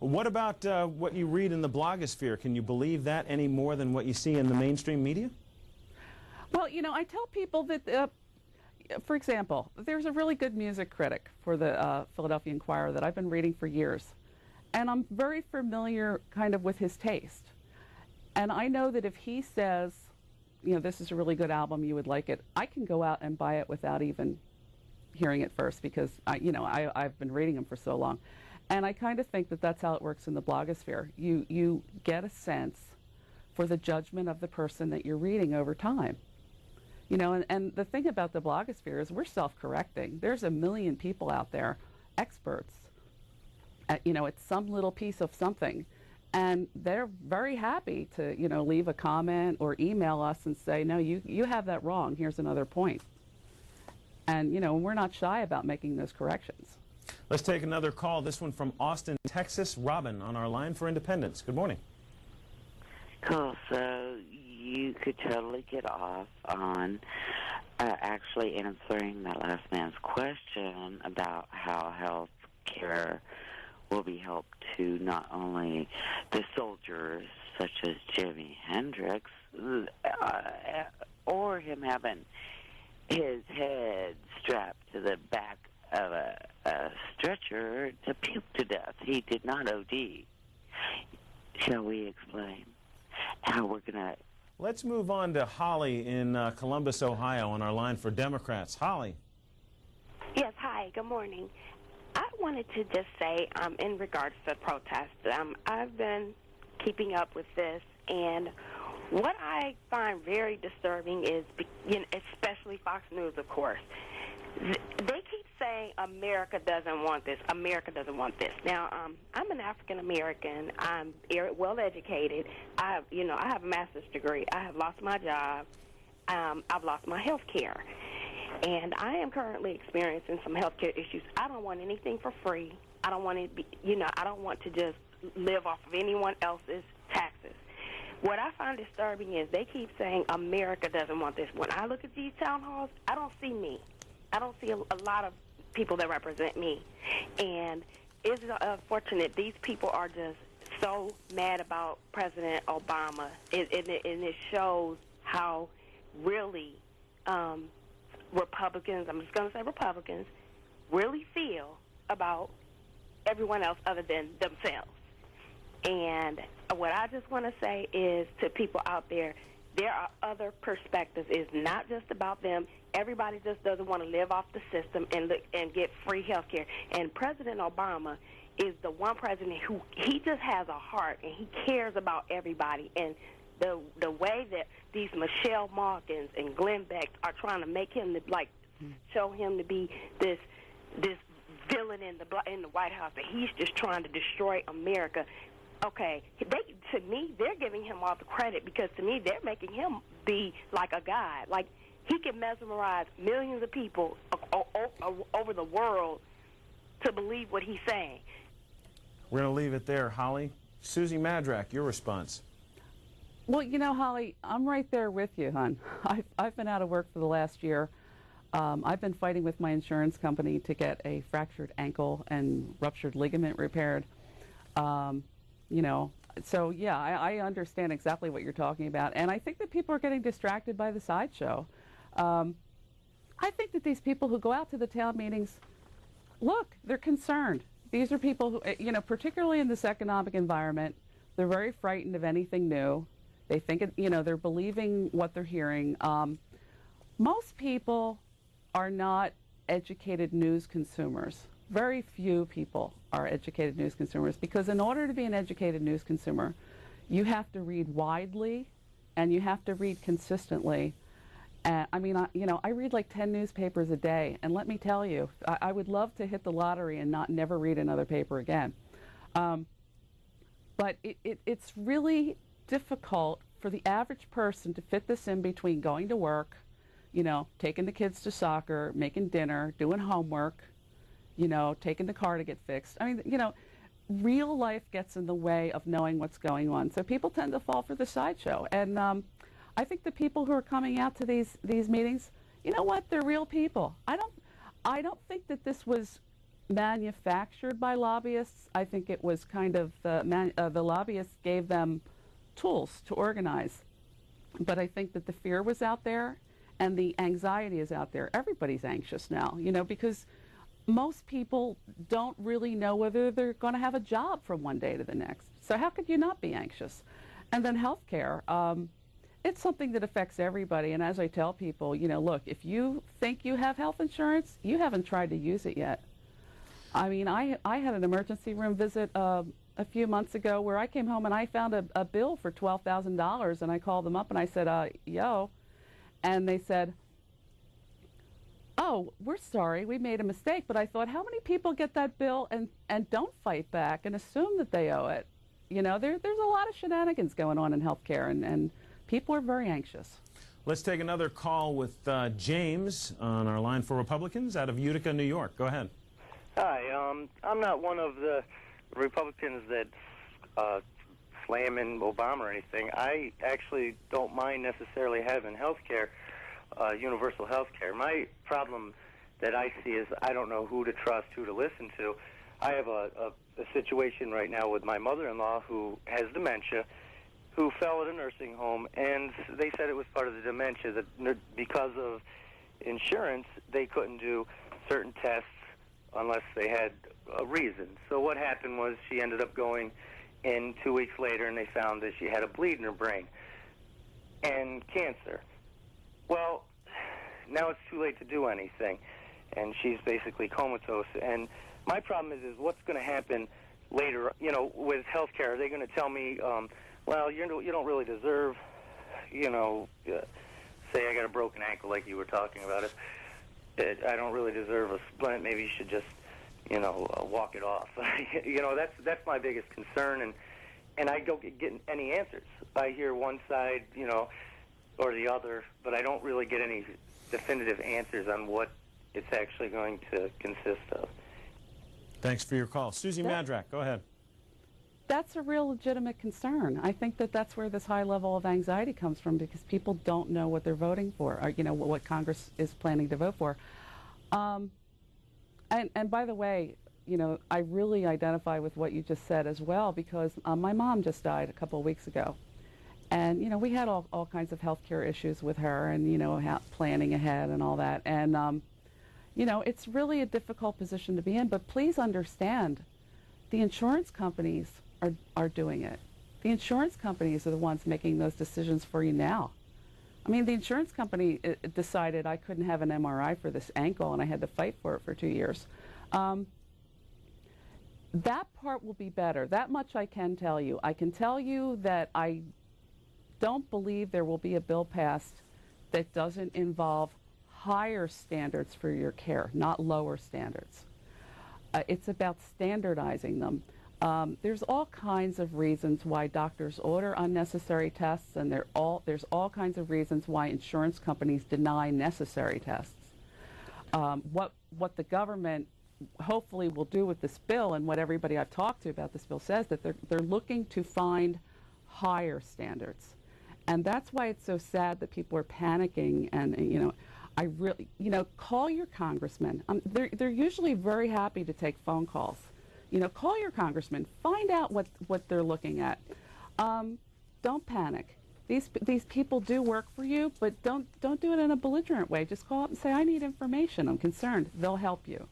What about what you read in the blogosphere? Can you believe that any more than what you see in the mainstream media? Well, you know, I tell people that, for example, there's a really good music critic for the Philadelphia Inquirer that I've been reading for years. And I'm very familiar kind of with his taste. And I know that if he says, you know, this is a really good album, you would like it, I can go out and buy it without even hearing it first because, I've been reading him for so long. And I kind of think that that's how it works in the blogosphere. You get a sense for the judgment of the person that you're reading over time. You know, and the thing about the blogosphere is we're self-correcting. There's a million people out there, experts, at some little piece of something. And they're very happy to, leave a comment or email us and say, no, you have that wrong. Here's another point. And, we're not shy about making those corrections. Let's take another call. This one from Austin, Texas. Robin on our line for Independence. Good morning. Cool. So you could totally get off on actually answering that last man's question about how health care will be helped to not only the soldiers such as Jimi Hendrix or him having his head strapped to the back of a stretcher to puke to death. He did not OD. Shall we explain how we're going to... Let's move on to Holly in Columbus, Ohio, on our line for Democrats. Holly. Yes, hi, good morning. I wanted to just say, in regards to the protest, I've been keeping up with this, and what I find very disturbing is, especially Fox News, of course, they keep saying America doesn't want this, America doesn't want this. Now, I'm an African American. I'm well educated. I have a master's degree. I have lost my job. I've lost my health care. And I am currently experiencing some health care issues. I don't want anything for free. I don't want to be, I don't want to just live off of anyone else's taxes. What I find disturbing is they keep saying America doesn't want this. When I look at these town halls, I don't see me. I don't see a lot of people that represent me. And it's unfortunate. These people are just so mad about President Obama. And it shows how really Republicans, I'm just going to say Republicans, really feel about everyone else other than themselves. And what I just want to say is to people out there are other perspectives. It's not just about them. Everybody just doesn't want to live off the system and get free health care. And President Obama is the one president who, he just has a heart and he cares about everybody. And the way that these Michelle Malkins and Glenn Beck are trying to make him show him to be this villain in the White House, that he's just trying to destroy America. Okay, to me, they're giving him all the credit because to me, they're making him be like a god. Like he can mesmerize millions of people over the world to believe what he's saying. We're going to leave it there, Holly. Susie Madrak, your response. Well, Holly, I'm right there with you, hon. I've been out of work for the last year. I've been fighting with my insurance company to get a fractured ankle and ruptured ligament repaired. So yeah, I understand exactly what you're talking about. And I think that people are getting distracted by the sideshow. I think that these people who go out to the town meetings, look, they're concerned. These are people who, particularly in this economic environment, they're very frightened of anything new. They think, they're believing what they're hearing. Most people are not educated news consumers. Very few people are educated news consumers because in order to be an educated news consumer, you have to read widely and you have to read consistently. I read like 10 newspapers a day, and let me tell you, I would love to hit the lottery and never read another paper again. But it's really difficult for the average person to fit this in between going to work, taking the kids to soccer, making dinner, doing homework, taking the car to get fixed. Real life gets in the way of knowing what's going on. So people tend to fall for the sideshow. And I think the people who are coming out to these meetings, you know what? They're real people. I don't think that this was manufactured by lobbyists. I think it was kind of the lobbyists gave them tools to organize. But I think that the fear was out there and the anxiety is out there. Everybody's anxious now, you know, because most people don't really know whether they're going to have a job from one day to the next. So how could you not be anxious? And then healthcare, it's something that affects everybody. And as I tell people, you know, look, if you think you have health insurance, you haven't tried to use it yet. I mean, I had an emergency room visit a few months ago where I came home and I found a bill for $12,000, and I called them up and I said, yo, and they said, oh, we're sorry, we made a mistake. But I thought, how many people get that bill and don't fight back and assume that they owe it? You know, there's a lot of shenanigans going on in healthcare, and people are very anxious. Let's take another call with James on our line for Republicans out of Utica, New York. Go ahead. Hi, I'm not one of the Republicans that slamming Obama or anything. I actually don't mind necessarily having health care, universal health care. My problem that I see is I don't know who to trust, who to listen to. I have a situation right now with my mother-in-law who has dementia, who fell at a nursing home, and they said it was part of the dementia, that because of insurance, they couldn't do certain tests unless they had a reason. So what happened was she ended up going in 2 weeks later, and they found that she had a bleed in her brain and cancer. Well, now it's too late to do anything, and she's basically comatose. And my problem is what's going to happen later, you know, with health care. Are they going to tell me, well, you don't really deserve, you know, say I got a broken ankle like you were talking about it. I don't really deserve a splint. Maybe you should just, you know, walk it off. You know, that's my biggest concern, and I don't get any answers. I hear one side, you know, or the other, but I don't really get any definitive answers on what it's actually going to consist of. Thanks for your call. Susie Madrak, go ahead. That's a real legitimate concern. I think that that's where this high level of anxiety comes from, because people don't know what they're voting for, or, you know, what Congress is planning to vote for. And by the way, you know, I really identify with what you just said as well, because my mom just died a couple of weeks ago. And, you know, we had all kinds of health care issues with her, and, you know, planning ahead and all that. And, you know, it's really a difficult position to be in. But please understand, the insurance companies are doing it. The insurance companies are the ones making those decisions for you now. I mean, the insurance company decided I couldn't have an MRI for this ankle, and I had to fight for it for 2 years. That part will be better. That much I can tell you. I can tell you that I don't believe there will be a bill passed that doesn't involve higher standards for your care, not lower standards. It's about standardizing them. There's all kinds of reasons why doctors order unnecessary tests, and there's all kinds of reasons why insurance companies deny necessary tests. What the government hopefully will do with this bill, and what everybody I've talked to about this bill says, that they're looking to find higher standards. And that's why it's so sad that people are panicking. And, you know, I really, you know, call your congressman. They're usually very happy to take phone calls. You know, call your congressman. Find out what they're looking at. Don't panic. These people do work for you, but don't do it in a belligerent way. Just call up and say, I need information. I'm concerned. They'll help you.